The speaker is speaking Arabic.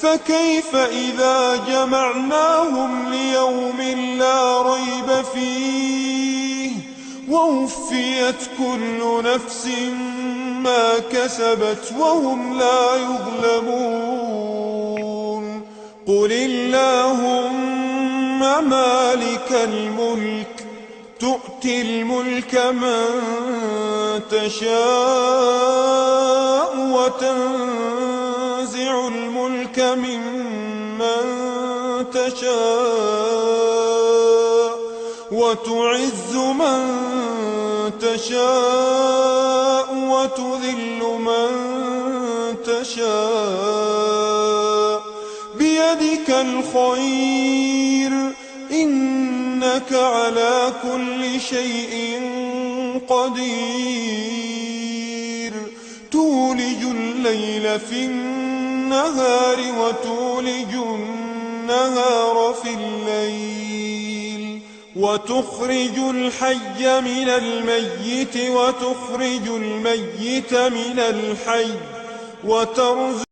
فكيف إذا جمعناهم ليوم لا ريب فيه ووفيت كل نفس ما كسبت وهم لا يظلمون قل اللهم مالك الملك تؤتي الملك من تشاء وتنزع الملك ممن تشاء وتعز من تشاء وتذل من تشاء بيدك الخير إنك على كل شيء قدير تولج الليل في النهار وتولج النهار في الليل وتخرج الحي من الميت وتخرج الميت من الحي وترزق